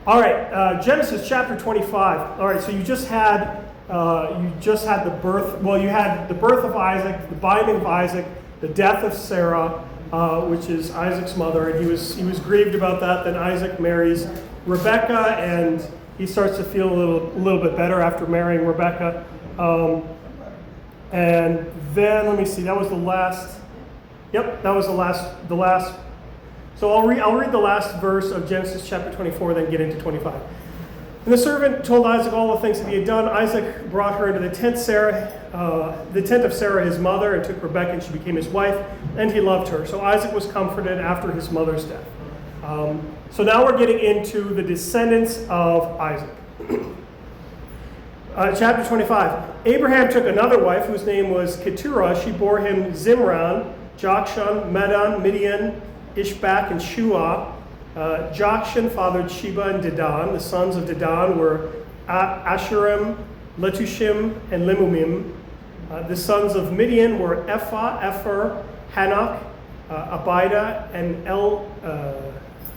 All right, Genesis chapter 25. All right, so you just had the birth. Well, you had the birth of Isaac, the binding of Isaac, the death of Sarah, which is Isaac's mother, and he was grieved about that. Then Isaac marries Rebekah, and he starts to feel a little bit better after marrying Rebekah. And then let me see. That was the last. Yep, that was the last. So I'll read the last verse of Genesis chapter 24, then get into 25. And the servant told Isaac all the things that he had done. Isaac brought her into the tent of Sarah his mother, and took Rebekah, and she became his wife, and he loved her. So Isaac was comforted after his mother's death. So now we're getting into the descendants of Isaac. Chapter 25. Abraham took another wife whose name was Keturah. She bore him Zimran, Jokshan, Medan, Midian, Ishbak, and Shua. Jokshan fathered Sheba and Dedan. The sons of Dedan were Asherim, Letushim, and Limumim. The sons of Midian were Ephah, Epher, Hanok, Abida, and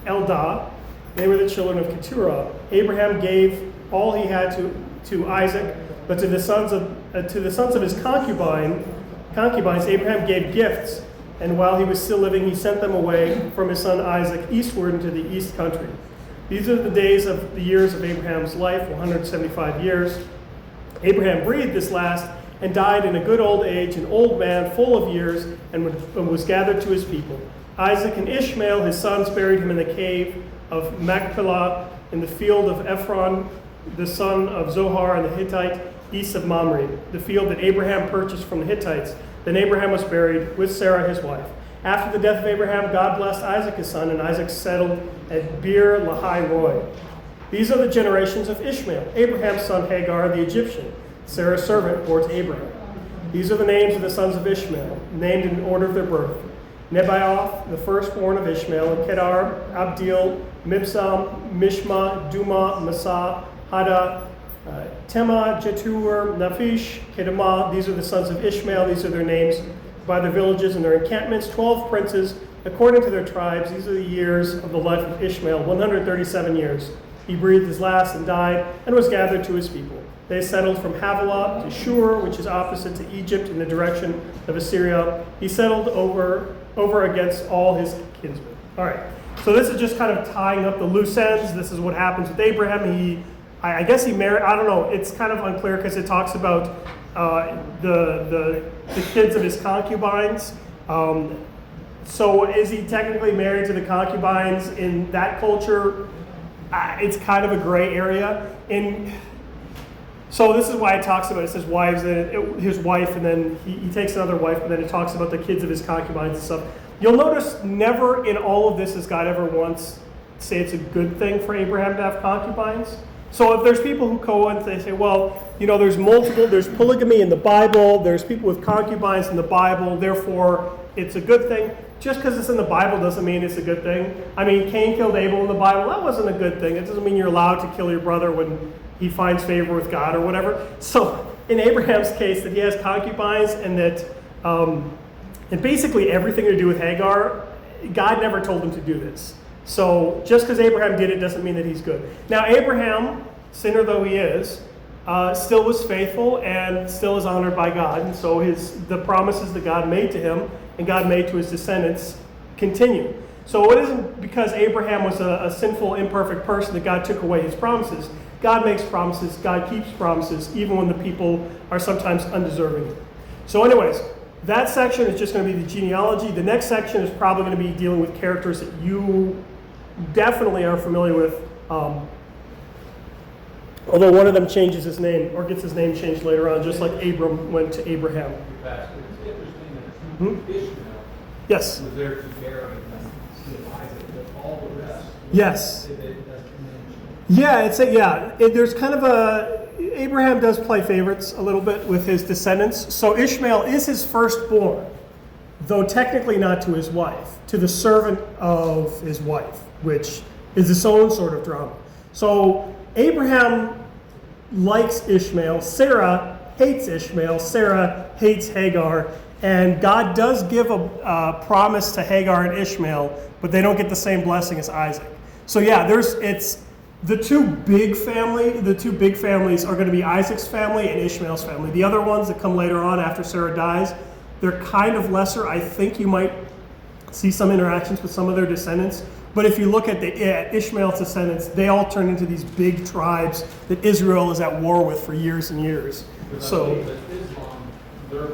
Eldah. They were the children of Keturah. Abraham gave all he had to Isaac, but to the sons of his concubines, Abraham gave gifts. And while he was still living, he sent them away from his son Isaac eastward into the east country. These are the days of the years of Abraham's life, 175 years. Abraham breathed this last and died in a good old age, an old man full of years, and was gathered to his people. Isaac and Ishmael, his sons, buried him in the cave of Machpelah in the field of Ephron, the son of Zohar and the Hittite, east of Mamre, the field that Abraham purchased from the Hittites. Then Abraham was buried with Sarah his wife. After the death of Abraham, God blessed Isaac his son, and Isaac settled at Beer Lahai Roi. These are the generations of Ishmael, Abraham's son Hagar the Egyptian, Sarah's servant, bore to Abraham. These are the names of the sons of Ishmael, named in order of their birth. Nebaioth, the firstborn of Ishmael, and Kedar, Abdil, Mibsam, Mishma, Duma, Massa, Hada, Tema, Jetur, Naphish, Kedemah. These are the sons of Ishmael. These are their names by their villages and their encampments. 12 princes, according to their tribes. These are the years of the life of Ishmael, 137 years. He breathed his last and died, and was gathered to his people. They settled from Havilah to Shur, which is opposite to Egypt in the direction of Assyria. He settled over against all his kinsmen. All right, so this is just kind of tying up the loose ends. This is what happens with Abraham. I guess he married, I don't know, it's kind of unclear because it talks about the kids of his concubines. So is he technically married to the concubines in that culture? It's kind of a gray area. So this is why it talks about, it says wives, and his wife, and then he takes another wife, but then it talks about the kids of his concubines and stuff. You'll notice never in all of this does God ever once say it's a good thing for Abraham to have concubines. So if there's people who go and they say, well, there's polygamy in the Bible, there's people with concubines in the Bible, therefore it's a good thing. Just because it's in the Bible doesn't mean it's a good thing. I mean, Cain killed Abel in the Bible, that wasn't a good thing. It doesn't mean you're allowed to kill your brother when he finds favor with God or whatever. So in Abraham's case, that he has concubines and that and basically everything to do with Hagar, God never told him to do this. So just because Abraham did it doesn't mean that he's good. Now Abraham, sinner though he is, still was faithful and still is honored by God. And so the promises that God made to him and God made to his descendants continue. So it isn't because Abraham was a sinful, imperfect person that God took away his promises. God makes promises, God keeps promises, even when the people are sometimes undeserving. So anyways, that section is just going to be the genealogy. The next section is probably going to be dealing with characters that you definitely are familiar with, although one of them changes his name or gets his name changed later on, just like Abram went to Abraham. It's interesting that Ishmael Yes. was there to bear Isaac, but all the rest. Yes. Yeah, there's kind of Abraham does play favorites a little bit with his descendants. So Ishmael is his firstborn, though technically not to his wife, to the servant of his wife, which is its own sort of drama. So Abraham likes Ishmael. Sarah hates Ishmael. Sarah hates Hagar. And God does give a promise to Hagar and Ishmael, but they don't get the same blessing as Isaac. So yeah, The two big families are going to be Isaac's family and Ishmael's family. The other ones that come later on after Sarah dies, they're kind of lesser. I think you might see some interactions with some of their descendants. But if you look at Ishmael's descendants, they all turn into these big tribes that Israel is at war with for years and years. So Islam, their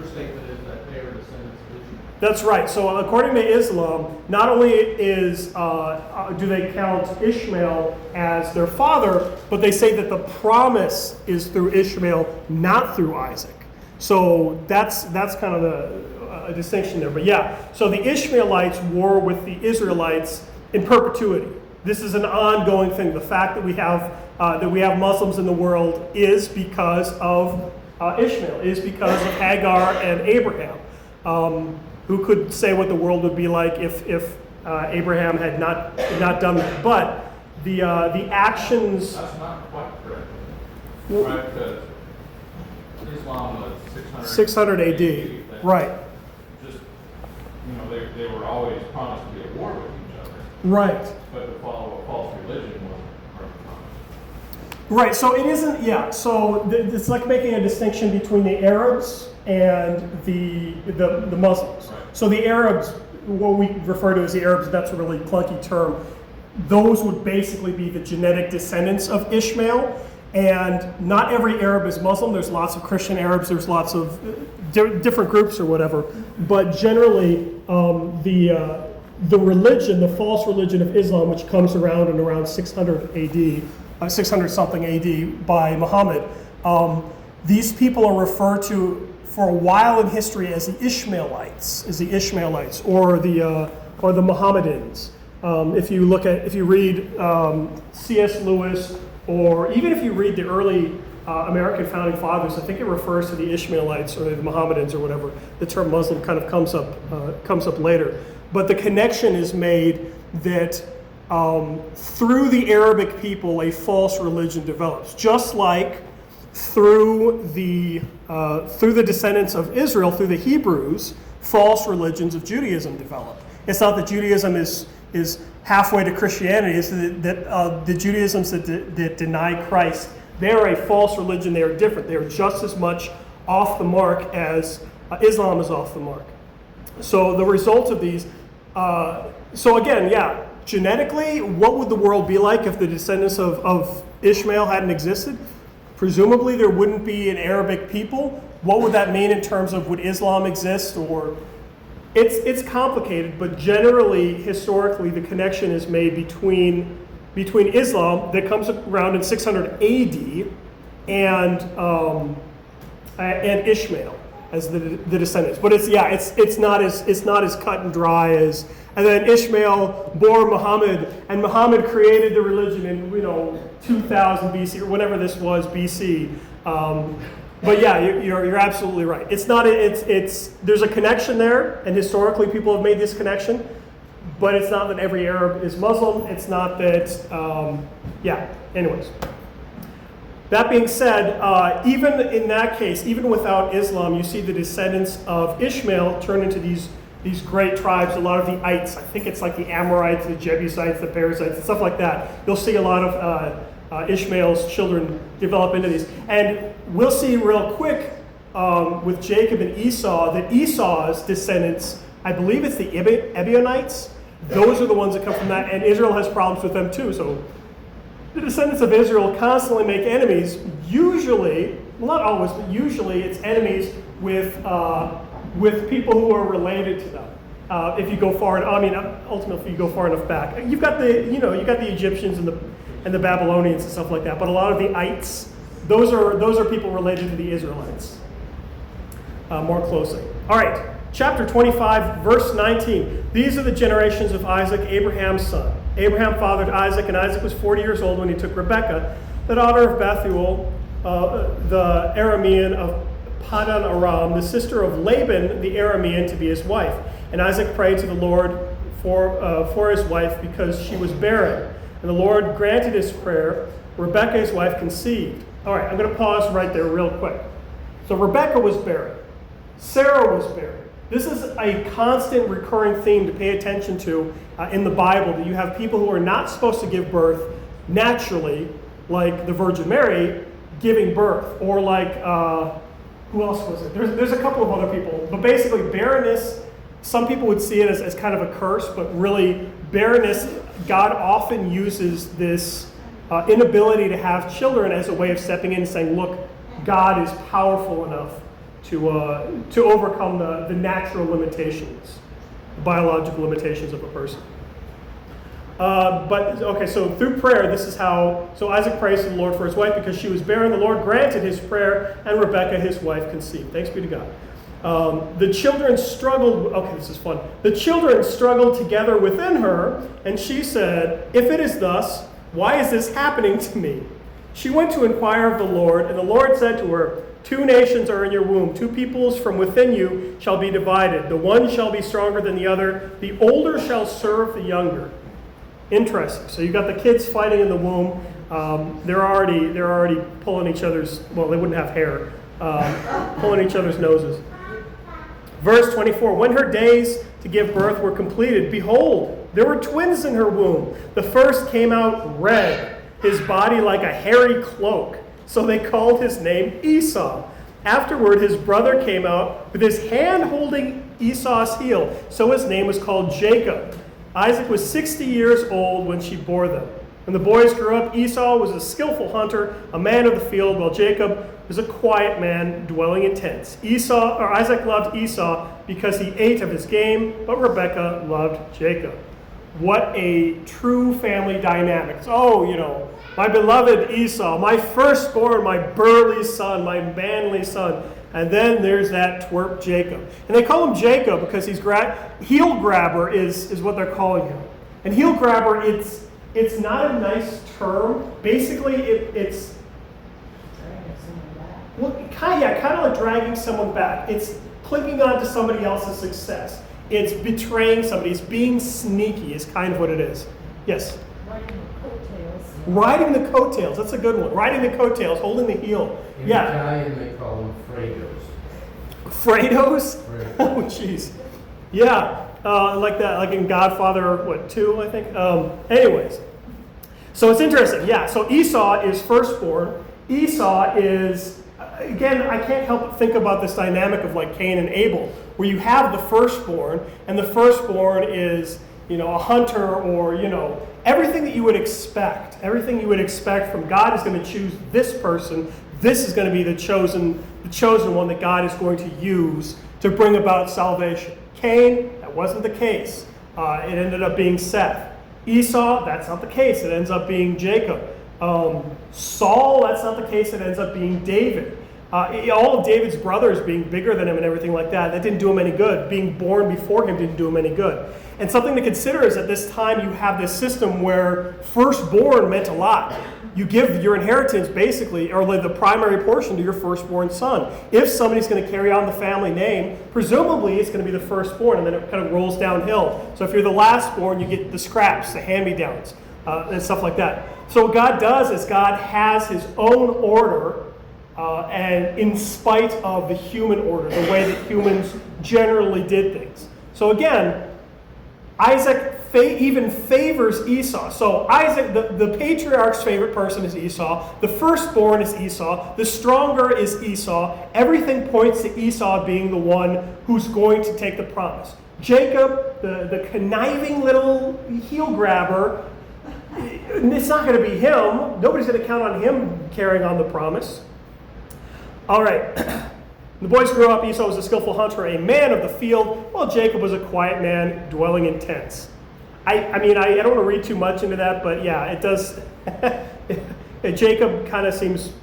statement is that they are descendants of Ishmael. that's right. So according to Islam, not only do they count Ishmael as their father, but they say that the promise is through Ishmael, not through Isaac. So that's kind of a distinction there. But yeah, so the Ishmaelites war with the Israelites in perpetuity. This is an ongoing thing. The fact that we have Muslims in the world is because of Ishmael, is because of Hagar and Abraham. Who could say what the world would be like if Abraham had not done that? But the actions. That's not quite correct. Right, because Islam was 600 AD. Right. Just, they were always promised to be at war with each other. Right. But to follow a false religion wasn't part of the promise. Right. So it isn't. Yeah. So it's like making a distinction between the Arabs and the Muslims. Right. So the Arabs, what we refer to as the Arabs, that's a really clunky term. Those would basically be the genetic descendants of Ishmael. And not every Arab is Muslim. There's lots of Christian Arabs. There's lots of different groups or whatever. But generally, the religion, the false religion of Islam, which comes around in around 600 AD, 600 something AD by Muhammad, these people are referred to for a while in history as the Ishmaelites, or the Mohammedans. If you read C.S. Lewis, or even if you read the early American founding fathers, I think it refers to the Ishmaelites or the Mohammedans or whatever. The term Muslim kind of comes up later. But the connection is made that through the Arabic people, a false religion develops, just like through the descendants of Israel, through the Hebrews, false religions of Judaism develop. It's not that Judaism is halfway to Christianity. It's that the Judaisms that deny Christ, they are a false religion. They are different. They are just as much off the mark as Islam is off the mark. So the result of these, so again, yeah, genetically, what would the world be like if the descendants of Ishmael hadn't existed? Presumably there wouldn't be an Arabic people. What would that mean in terms of would Islam exist? Or it's complicated, but generally, historically, the connection is made between Islam that comes around in 600 AD and Ishmael as the descendants. But it's not as cut and dry as. And then Ishmael bore Muhammad, and Muhammad created the religion in 2000 BC or whenever this was BC. But yeah, you're absolutely right. It's not. There's a connection there, and historically people have made this connection. But it's not that every Arab is Muslim. It's not that. Anyways. That being said, even in that case, even without Islam, you see the descendants of Ishmael turn into these great tribes. A lot of the ites, I think it's like the Amorites, the Jebusites, the Perizzites, and stuff like that. You'll see a lot of Ishmael's children develop into these. And we'll see real quick with Jacob and Esau that Esau's descendants, I believe it's the Ebionites, those are the ones that come from that, and Israel has problems with them too. So the descendants of Israel constantly make enemies, usually, well not always, but usually it's enemies with people who are related to them. If you go far, ultimately if you go far enough back. You've got the Egyptians and the Babylonians and stuff like that, but a lot of the ites, those are people related to the Israelites more closely. All right, chapter 25, verse 19. These are the generations of Isaac, Abraham's son. Abraham fathered Isaac, and Isaac was 40 years old when he took Rebekah, the daughter of Bethuel, the Aramean of Paddan Aram, the sister of Laban the Aramean, to be his wife. And Isaac prayed to the Lord for his wife because she was barren. And the Lord granted his prayer. Rebekah, his wife, conceived. All right, I'm going to pause right there real quick. So Rebekah was barren. Sarah was barren. This is a constant recurring theme to pay attention to in the Bible, that you have people who are not supposed to give birth naturally, like the Virgin Mary giving birth, or like, who else was it? There's a couple of other people, but basically barrenness, some people would see it as kind of a curse, but really barrenness, God often uses this inability to have children as a way of stepping in and saying, look, God is powerful enough to overcome the natural limitations, biological limitations of a person. So through prayer, this is how, so Isaac prays to the Lord for his wife because she was barren. The Lord granted his prayer, and Rebekah, his wife, conceived. Thanks be to God. The children struggled, okay, this is fun. The children struggled together within her, and she said, if it is thus, why is this happening to me? She went to inquire of the Lord, and the Lord said to her, 2 nations are in your womb, 2 peoples from within you shall be divided. The one shall be stronger than the other. The older shall serve the younger. Interesting. So you've got the kids fighting in the womb. They're already pulling each other's, well, they wouldn't have hair, pulling each other's noses. Verse 24, when her days to give birth were completed, behold, there were twins in her womb. The first came out red, his body like a hairy cloak. So they called his name Esau. Afterward, his brother came out with his hand holding Esau's heel. So his name was called Jacob. Isaac was 60 years old when she bore them. When the boys grew up, Esau was a skillful hunter, a man of the field, while Jacob was a quiet man dwelling in tents. Isaac loved Esau because he ate of his game, but Rebekah loved Jacob. What a true family dynamic. Oh, my beloved Esau, my firstborn, my burly son, my manly son. And then there's that twerp Jacob. And they call him Jacob because he's heel grabber is what they're calling him. And heel grabber, it's not a nice term. Basically, it's kind of like dragging someone back. It's clinging on to somebody else's success. It's betraying somebody. It's being sneaky is kind of what it is. Yes? Riding the coattails. That's a good one. Riding the coattails, holding the heel. In Italian, they call them Fredos. Fredos? Oh, jeez. Yeah, like that, like in Godfather, 2, I think? Anyways. So it's interesting. Yeah, so Esau is firstborn. Esau is, again, I can't help but think about this dynamic of like Cain and Abel, where you have the firstborn, and the firstborn is, a hunter or, everything that you would expect. Everything you would expect from God is going to choose this person. This is going to be the chosen one that God is going to use to bring about salvation. Cain, that wasn't the case. It ended up being Seth. Esau, that's not the case. It ends up being Jacob. Saul, that's not the case. It ends up being David. All of David's brothers being bigger than him and everything like that didn't do him any good. Being born before him didn't do him any good. And something to consider is at this time you have this system where firstborn meant a lot. You give your inheritance basically, or the primary portion to your firstborn son. If somebody's going to carry on the family name, presumably it's going to be the firstborn, and then it kind of rolls downhill. So if you're the lastborn, you get the scraps, the hand-me-downs, and stuff like that. So what God does is God has his own order, and in spite of the human order, the way that humans generally did things. So again, Isaac even favors Esau. So Isaac, the patriarch's favorite person is Esau. The firstborn is Esau. The stronger is Esau. Everything points to Esau being the one who's going to take the promise. Jacob, the conniving little heel grabber, it's not going to be him. Nobody's going to count on him carrying on the promise. All right. The boys grew up. Esau was a skillful hunter, a man of the field, while Jacob was a quiet man dwelling in tents. I don't want to read too much into that, but yeah, it does. Jacob kind of seems,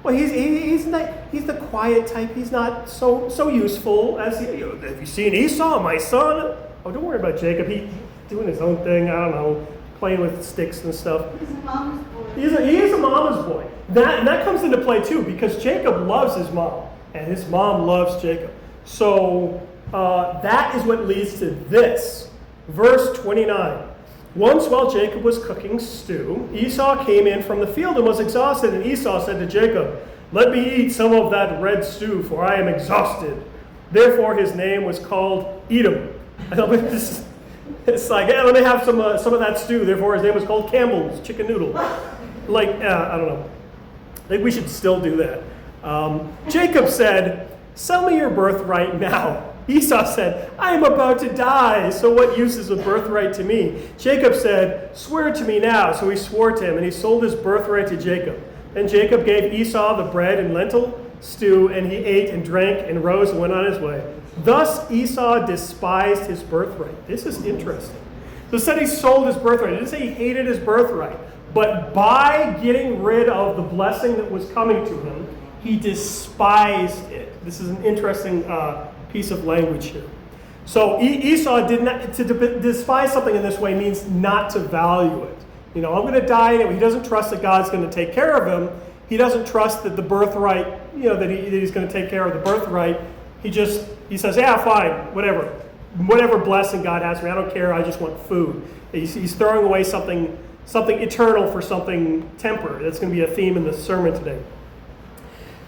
well, he's the quiet type. He's not so useful as have you seen Esau, my son? Oh, don't worry about Jacob. He's doing his own thing. I don't know, playing with sticks and stuff. He's a mama's boy. He is a mama's boy. That comes into play too, because Jacob loves his mom, and his mom loves Jacob. So that is what leads to this. Verse 29. Once while Jacob was cooking stew, Esau came in from the field and was exhausted, and Esau said to Jacob, "Let me eat some of that red stew, for I am exhausted." Therefore his name was called Edom. I know this It's like, hey, let me have some of that stew. Therefore, his name was called Campbell's Chicken Noodle. Like, I don't know. I think we should still do that. Jacob said, sell me your birthright now. Esau said, I am about to die, so what use is a birthright to me? Jacob said, swear to me now. So he swore to him, and he sold his birthright to Jacob. Then Jacob gave Esau the bread and lentil stew, and he ate and drank and rose and went on his way. Thus Esau despised his birthright. This is interesting. So it said he sold his birthright. It didn't say he hated his birthright. But by getting rid of the blessing that was coming to him, he despised it. This is an interesting piece of language here. So Esau did not, to despise something in this way means not to value it. I'm going to die in it. He doesn't trust that God's going to take care of him. He doesn't trust that the birthright, that he's going to take care of the birthright. He says, yeah, fine, whatever blessing God has for me, I don't care. I just want food. He's throwing away something eternal for something temporary. That's going to be a theme in the sermon today.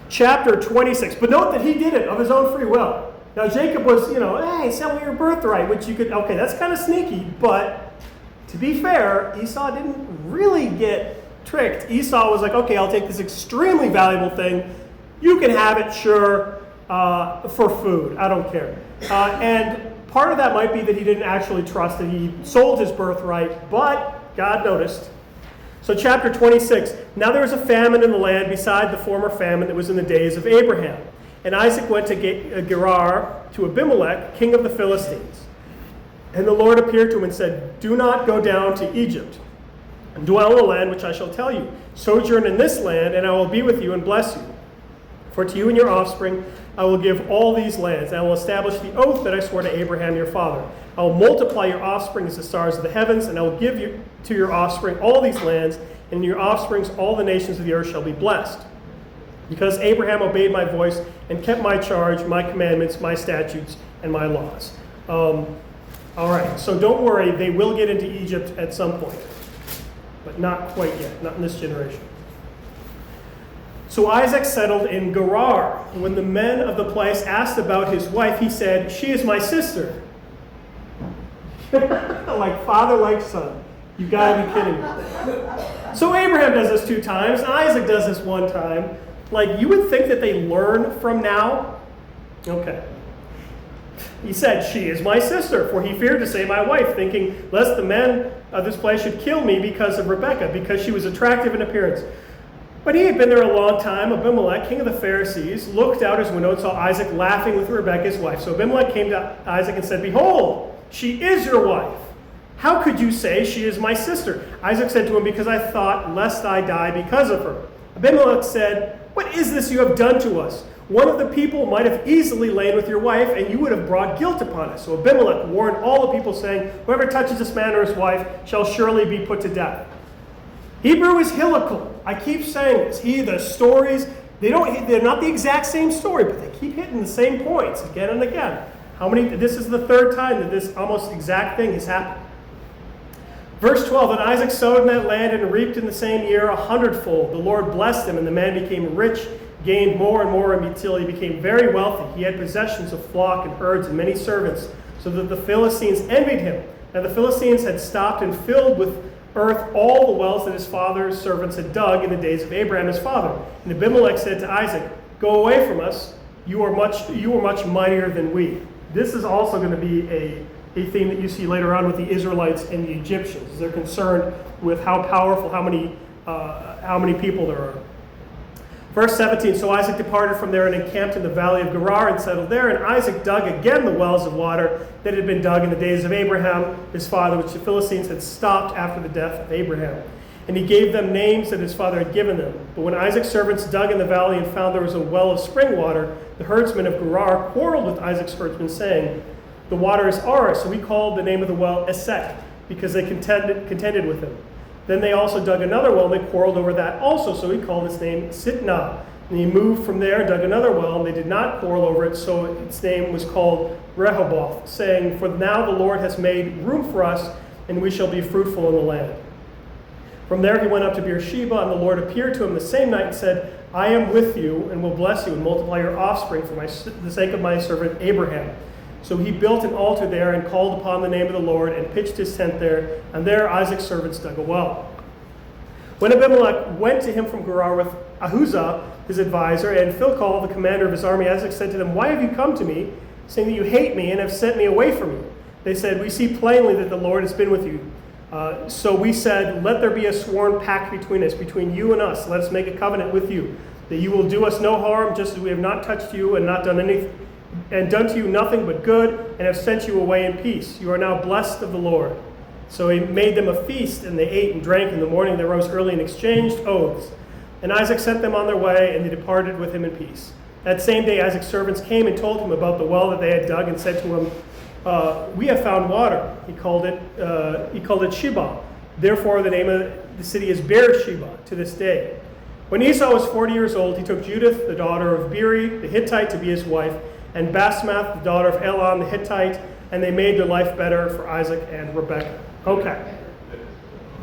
Chapter 26. But note that he did it of his own free will. Now Jacob was, hey, sell me your birthright, which you could, okay, that's kind of sneaky, but to be fair, Esau didn't really get tricked. Esau was like, okay, I'll take this extremely valuable thing. You can have it, sure, for food. I don't care. And part of that might be that he didn't actually trust that he sold his birthright, but God noticed. So chapter 26, now there was a famine in the land beside the former famine that was in the days of Abraham. And Isaac went to Gerar to Abimelech, king of the Philistines. And the Lord appeared to him and said, do not go down to Egypt, and dwell in the land which I shall tell you. Sojourn in this land, and I will be with you and bless you. For to you and your offspring I will give all these lands, and I will establish the oath that I swore to Abraham your father. I will multiply your offspring as the stars of the heavens, and I will give you to your offspring all these lands, and in your offsprings all the nations of the earth shall be blessed. Because Abraham obeyed my voice and kept my charge, my commandments, my statutes, and my laws. All right, so don't worry, they will get into Egypt at some point, but not quite yet, not in this generation. So Isaac settled in Gerar. When the men of the place asked about his wife, he said, she is my sister. Like father, like son. You gotta be kidding me. So Abraham does this 2 times, and Isaac does this 1 time. Like, you would think that they learn from now. Okay. He said, she is my sister, for he feared to say my wife, thinking, lest the men of this place should kill me because of Rebekah, because she was attractive in appearance. When he had been there a long time, Abimelech, king of the Pharisees, looked out his window and saw Isaac laughing with Rebekah, his wife. So Abimelech came to Isaac and said, behold, she is your wife. How could you say she is my sister? Isaac said to him, because I thought, lest I die because of her. Abimelech said, what is this you have done to us? One of the people might have easily lain with your wife, and you would have brought guilt upon us. So Abimelech warned all the people, saying, whoever touches this man or his wife shall surely be put to death. Hebrew is helical. I keep saying this. The stories, they're not the exact same story, but they keep hitting the same points again and again. This is the 3rd time that this almost exact thing has happened. Verse 12, and Isaac sowed in that land and reaped in the same year 100-fold. The Lord blessed him, and the man became rich, gained more and more until he became very wealthy. He had possessions of flock and herds and many servants, so that the Philistines envied him. Now the Philistines had stopped and filled with earth all the wells that his father's servants had dug in the days of Abraham his father. And Abimelech said to Isaac, go away from us, you are much mightier than we. This is also going to be a theme that you see later on with the Israelites and the Egyptians. They're concerned with how powerful, how many people there are. Verse 17, so Isaac departed from there and encamped in the valley of Gerar and settled there. And Isaac dug again the wells of water that had been dug in the days of Abraham, his father, which the Philistines had stopped after the death of Abraham. And he gave them names that his father had given them. But when Isaac's servants dug in the valley and found there was a well of spring water, the herdsmen of Gerar quarreled with Isaac's herdsmen, saying, the water is ours. So we called the name of the well Esek, because they contended with him. Then they also dug another well, and they quarreled over that also. So he called its name Sitnah. And he moved from there, dug another well, and they did not quarrel over it. So its name was called Rehoboth, saying, for now the Lord has made room for us, and we shall be fruitful in the land. From there he went up to Beersheba, and the Lord appeared to him the same night and said, I am with you, and will bless you, and multiply your offspring for the sake of my servant Abraham. So he built an altar there and called upon the name of the Lord and pitched his tent there. And there Isaac's servants dug a well. When Abimelech went to him from Gerar with Ahuzah, his advisor, and Philcol, the commander of his army, Isaac said to them, "Why have you come to me, saying that you hate me and have sent me away from you?" They said, "We see plainly that the Lord has been with you." So we said, "Let there be a sworn pact between us, between you and us. Let us make a covenant with you, that you will do us no harm, just as we have not touched you and not done anything, and done to you nothing but good, and have sent you away in peace. You are now blessed of the Lord." So he made them a feast, and they ate and drank. In the morning they rose early and exchanged oaths. And Isaac sent them on their way, and they departed with him in peace. That same day Isaac's servants came and told him about the well that they had dug, and said to him, "We have found water." He called it Sheba. Therefore the name of the city is Beersheba to this day. When Esau was 40 years old, he took Judith, the daughter of Beeri, the Hittite, to be his wife, and Basmath, the daughter of Elon, the Hittite, and they made their life better for Isaac and Rebekah. Okay.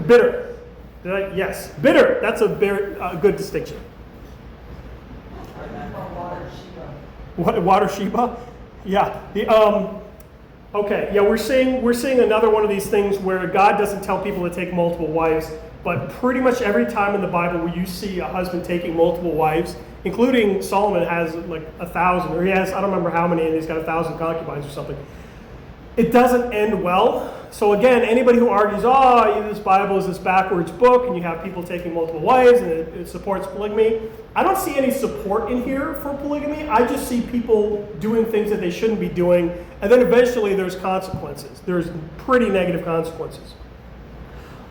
Bitter. Yes. Bitter. That's a very good distinction. Water Sheba? Yeah. Okay. Yeah, we're seeing another one of these things where God doesn't tell people to take multiple wives, but pretty much every time in the Bible where you see a husband taking multiple wives, including Solomon has like 1,000, or he has, I don't remember how many, and he's got 1,000 concubines or something. It doesn't end well. So again, anybody who argues, this Bible is this backwards book, and you have people taking multiple wives, and it supports polygamy. I don't see any support in here for polygamy. I just see people doing things that they shouldn't be doing, and then eventually there's consequences. There's pretty negative consequences.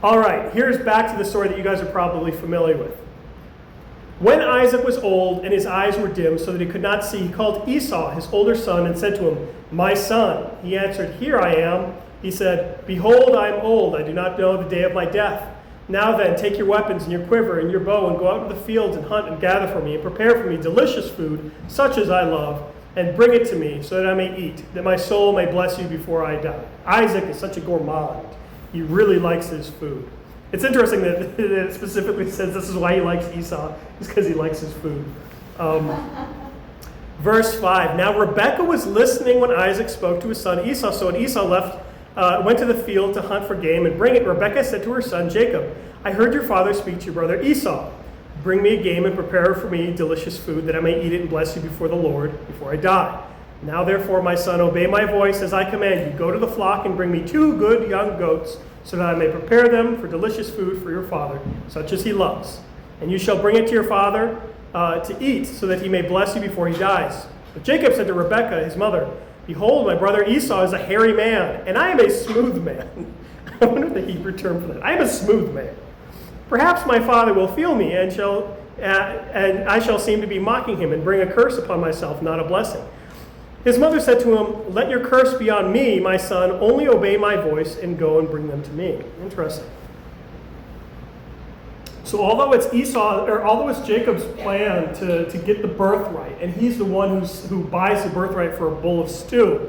All right, here's back to the story that you guys are probably familiar with. When Isaac was old and his eyes were dim so that he could not see, he called Esau, his older son, and said to him, "My son." He answered, "Here I am." He said, "Behold, I am old. I do not know the day of my death. Now then, take your weapons and your quiver and your bow and go out to the fields and hunt and gather for me and prepare for me delicious food, such as I love, and bring it to me so that I may eat, that my soul may bless you before I die." Isaac is such a gourmand. He really likes his food. It's interesting that it specifically says this is why he likes Esau, is because he likes his food. Verse 5, now Rebekah was listening when Isaac spoke to his son Esau. So when Esau went to the field to hunt for game and bring it, Rebekah said to her son Jacob, "I heard your father speak to your brother Esau. Bring me a game and prepare for me delicious food, that I may eat it and bless you before the Lord, before I die. Now therefore, my son, obey my voice as I command you. Go to the flock and bring me 2 good young goats, so that I may prepare them for delicious food for your father, such as he loves. And you shall bring it to your father to eat, so that he may bless you before he dies." But Jacob said to Rebekah, his mother, "Behold, my brother Esau is a hairy man, and I am a smooth man." I wonder the Hebrew term for that. I am a smooth man. "Perhaps my father will feel me, and I shall seem to be mocking him, and bring a curse upon myself, not a blessing." His mother said to him, "Let your curse be on me, my son. Only obey my voice and go and bring them to me." Interesting. So although it's Jacob's plan to get the birthright, and he's the one who buys the birthright for a bowl of stew,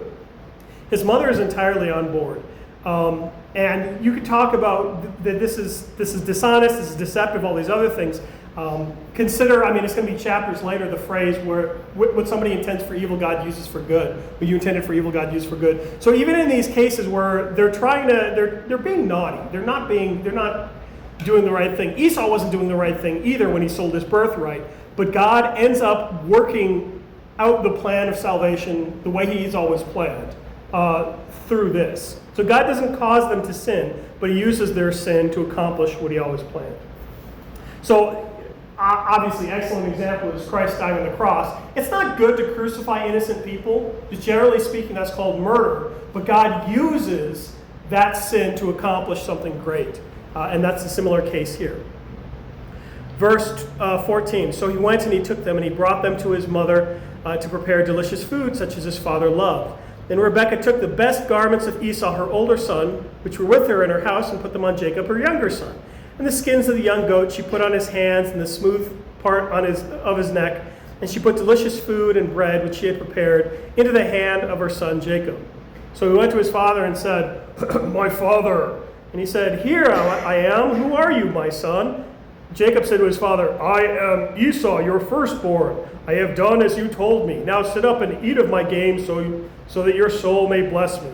his mother is entirely on board. And you could talk about that this is dishonest, this is deceptive, all these other things. Consider, it's going to be chapters later, the phrase where what somebody intends for evil, God uses for good. What you intended for evil, God uses for good. So even in these cases where they're being naughty, they're not doing the right thing. Esau wasn't doing the right thing either when he sold his birthright, but God ends up working out the plan of salvation the way he's always planned through this. So God doesn't cause them to sin, but he uses their sin to accomplish what he always planned. So obviously, excellent example is Christ dying on the cross. It's not good to crucify innocent people. Just generally speaking, that's called murder. But God uses that sin to accomplish something great. And that's a similar case here. Verse 14, so he went and he took them and he brought them to his mother to prepare delicious food, such as his father loved. Then Rebekah took the best garments of Esau, her older son, which were with her in her house, and put them on Jacob, her younger son. And the skins of the young goat she put on his hands and the smooth part of his neck. And she put delicious food and bread, which she had prepared, into the hand of her son Jacob. So he went to his father and said, "My father." And he said, "Here I am. Who are you, my son?" Jacob said to his father, "I am Esau, your firstborn. I have done as you told me. Now sit up and eat of my game, so so that your soul may bless me.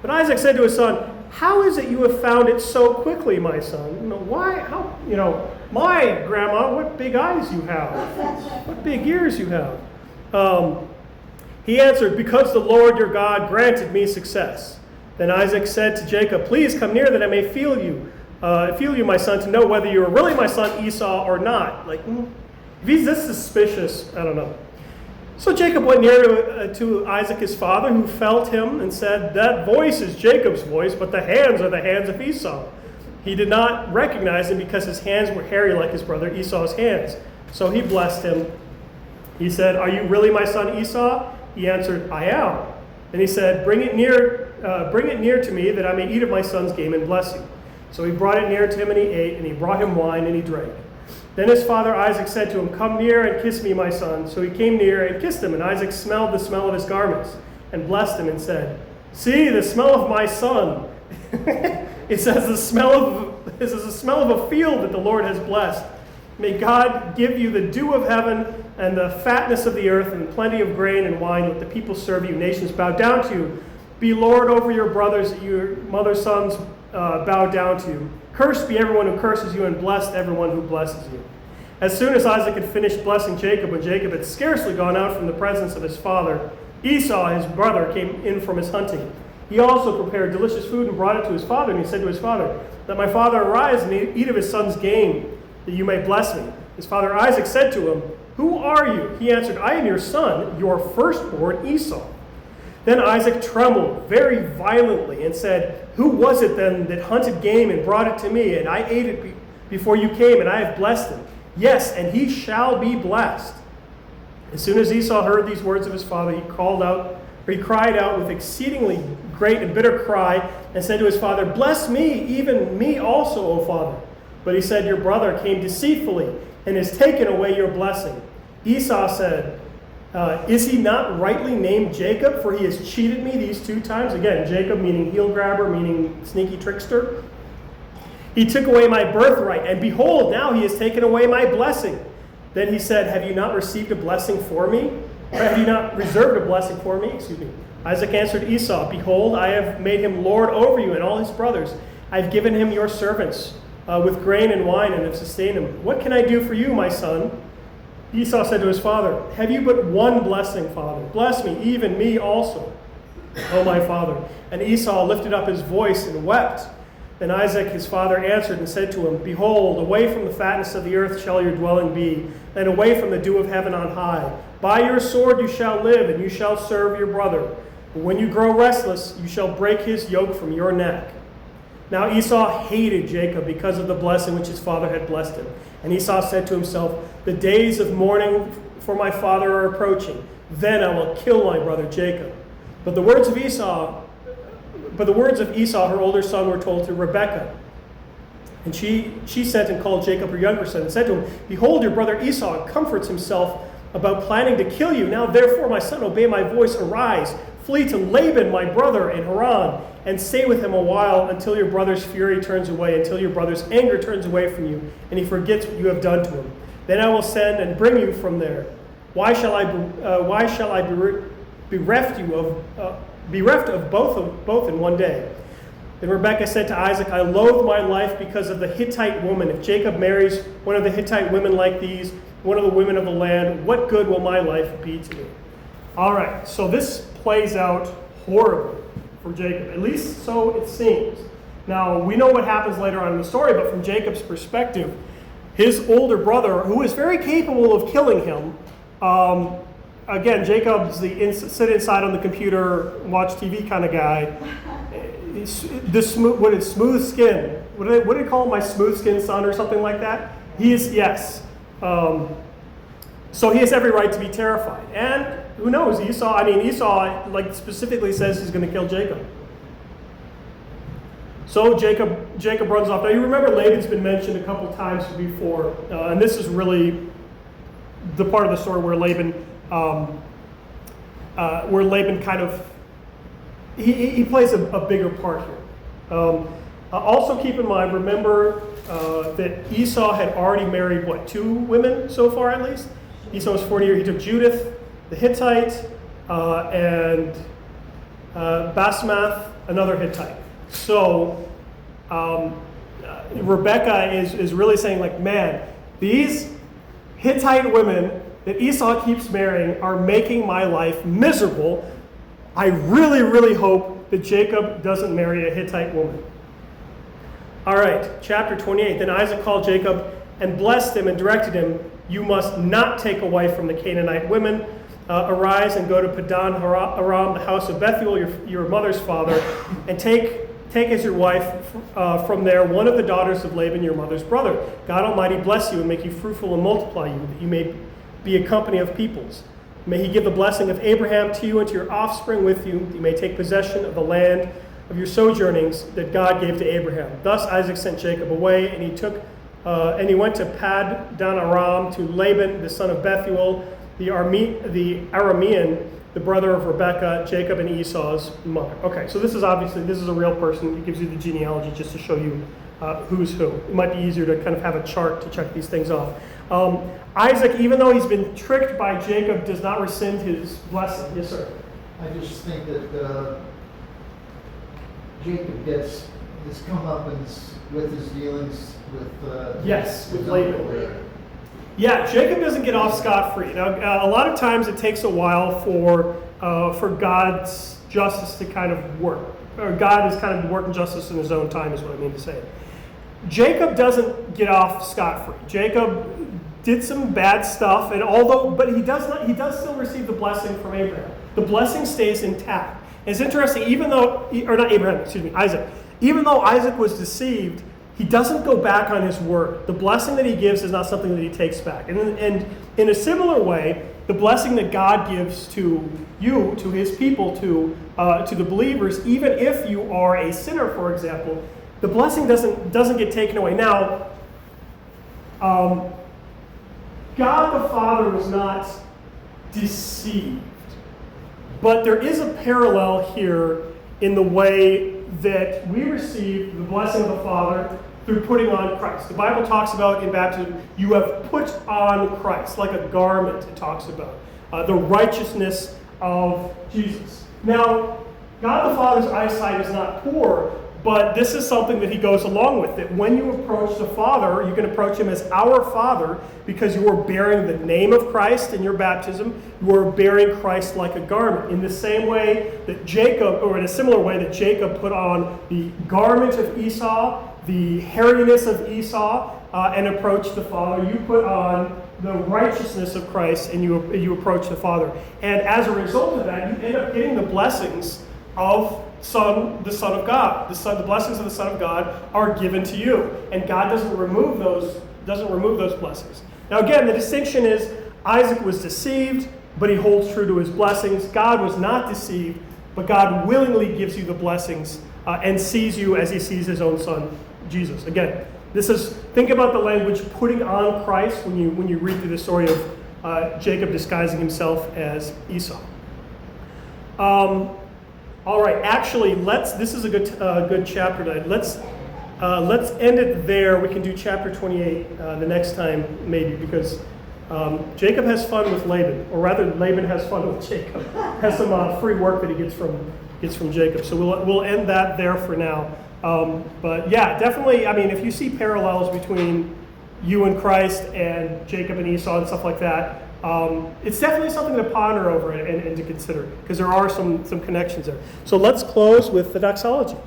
But Isaac said to his son, how is it you have found it so quickly, my son? My grandma, what big eyes you have. What big ears you have. He answered, because the Lord your God granted me success. Then Isaac said to Jacob, please come near that I may feel you, my son, to know whether you are really my son Esau or not. If he's this suspicious, I don't know. So Jacob went near to Isaac his father, who felt him and said, that voice is Jacob's voice, but the hands are the hands of Esau. He did not recognize him because his hands were hairy like his brother Esau's hands. So he blessed him. He said, are you really my son Esau? He answered, I am. And he said, bring it near to me that I may eat of my son's game and bless you. So he brought it near to him and he ate, and he brought him wine and he drank. Then his father Isaac said to him, come near and kiss me, my son. So he came near and kissed him, and Isaac smelled the smell of his garments and blessed him and said, see, the smell of my son. It says the smell of a field that the Lord has blessed. May God give you the dew of heaven and the fatness of the earth and plenty of grain and wine. Let the people serve you, nations bow down to you. Be Lord over your brothers, that your mother's sons bow down to you. Cursed be everyone who curses you, and blessed everyone who blesses you. As soon as Isaac had finished blessing Jacob, when Jacob had scarcely gone out from the presence of his father, Esau, his brother, came in from his hunting. He also prepared delicious food and brought it to his father, and he said to his father, let my father arise and eat of his son's game, that you may bless me. His father Isaac said to him, who are you? He answered, I am your son, your firstborn Esau. Then Isaac trembled very violently and said, who was it then that hunted game and brought it to me? And I ate it before you came, and I have blessed him. Yes, and he shall be blessed. As soon as Esau heard these words of his father, he cried out with exceedingly great and bitter cry, and said to his father, bless me, even me also, O father. But he said, your brother came deceitfully and has taken away your blessing. Esau said, is he not rightly named Jacob? For he has cheated me these 2 times. Again, Jacob meaning heel grabber, meaning sneaky trickster. He took away my birthright, and behold, now he has taken away my blessing. Then he said, have you not received a blessing for me? Or have you not reserved a blessing for me? Isaac answered Esau, behold, I have made him lord over you and all his brothers. I have given him your servants with grain and wine, and have sustained him. What can I do for you, my son? Esau said to his father, have you but one blessing, father? Bless me, even me also, O my father. And Esau lifted up his voice and wept. Then Isaac his father answered and said to him, behold, away from the fatness of the earth shall your dwelling be, and away from the dew of heaven on high. By your sword you shall live, and you shall serve your brother. But when you grow restless, you shall break his yoke from your neck. Now Esau hated Jacob because of the blessing which his father had blessed him. And Esau said to himself, the days of mourning for my father are approaching. Then I will kill my brother Jacob. But the words of Esau, her older son, were told to Rebekah. And she sent and called Jacob, her younger son, and said to him, behold, your brother Esau comforts himself about planning to kill you. Now therefore, my son, obey my voice. Arise, flee to Laban, my brother, in Haran, and stay with him a while until your brother's fury turns away, until your brother's anger turns away from you, and he forgets what you have done to him. Then I will send and bring you from there. Why shall I be bereft of both in one day? Then Rebekah said to Isaac, I loathe my life because of the Hittite woman. If Jacob marries one of the Hittite women like these, one of the women of the land, what good will my life be to me? All right, so this plays out horribly for Jacob, at least so it seems. Now, we know what happens later on in the story, but from Jacob's perspective, his older brother, who is very capable of killing him, again, Jacob's the sit inside on the computer, watch TV kind of guy. Smooth skin. What do they call him? My smooth skinned son or something like that? He is, yes. So he has every right to be terrified. And who knows? Esau specifically says he's going to kill Jacob. So Jacob runs off. Now you remember Laban's been mentioned a couple times before, and this is really the part of the story where Laban kind of he plays a bigger part here. Also keep in mind, remember that Esau had already married, 2 women so far at least? Esau was 40 years. He took Judith, the Hittite, and Basemath, another Hittite. So Rebecca is really saying, like, man, these Hittite women that Esau keeps marrying are making my life miserable. I really, really hope that Jacob doesn't marry a Hittite woman. All right, chapter 28. Then Isaac called Jacob and blessed him and directed him, you must not take a wife from the Canaanite women. Arise and go to Padan Aram, the house of Bethuel, your mother's father, and take as your wife from there one of the daughters of Laban, your mother's brother. God Almighty bless you and make you fruitful and multiply you, that you may be a company of peoples. May he give the blessing of Abraham to you and to your offspring with you, that you may take possession of the land of your sojournings that God gave to Abraham. Thus Isaac sent Jacob away, and he went to Padan Aram to Laban, the son of Bethuel, the Aramean, the brother of Rebekah, Jacob and Esau's mother. Okay, so this is a real person. It gives you the genealogy just to show you who's who. It might be easier to kind of have a chart to check these things off. Isaac, even though he's been tricked by Jacob, does not rescind his blessing. Yes, sir. I just think that Jacob gets his comeuppance with his dealings with Laban. Yeah, Jacob doesn't get off scot-free. Now, a lot of times it takes a while for God's justice to kind of work. Or God is kind of working justice in his own time, is what I mean to say. Jacob doesn't get off scot-free. Jacob did some bad stuff, but he does still receive the blessing from Abraham. The blessing stays intact. And it's interesting, Isaac. Even though Isaac was deceived, he doesn't go back on his word. The blessing that he gives is not something that he takes back. And in a similar way, the blessing that God gives to you, to his people, to the believers, even if you are a sinner, for example, the blessing doesn't get taken away. Now, God the Father was not deceived, but there is a parallel here in the way that we receive the blessing of the Father through putting on Christ. The Bible talks about in baptism, you have put on Christ, like a garment, it talks about. The righteousness of Jesus. Now, God the Father's eyesight is not poor, but this is something that he goes along with. That when you approach the Father, you can approach him as our Father because you are bearing the name of Christ in your baptism. You are bearing Christ like a garment. In the same way that Jacob, or in a similar way that Jacob put on the garment of Esau, the hairiness of Esau, and approached the Father, you put on the righteousness of Christ and you approach the Father. And as a result of that, you end up getting the blessings of the Son of God. The blessings of the Son of God are given to you, and God doesn't remove those blessings. Now again, the distinction is Isaac was deceived, but he holds true to his blessings. God was not deceived, but God willingly gives you the blessings and sees you as he sees his own son, Jesus. Again, think about the language putting on Christ when you read through the story of Jacob disguising himself as Esau. All right, actually, this is a good chapter tonight. Let's end it there. We can do chapter 28 the next time, maybe, because Jacob has fun with Laban, or rather, Laban has fun with Jacob. Has some free work that he gets from Jacob. So we'll end that there for now. But yeah, definitely. I mean, if you see parallels between you and Christ and Jacob and Esau and stuff like that, it's definitely something to ponder over and to consider, because there are some connections there. So let's close with the doxology.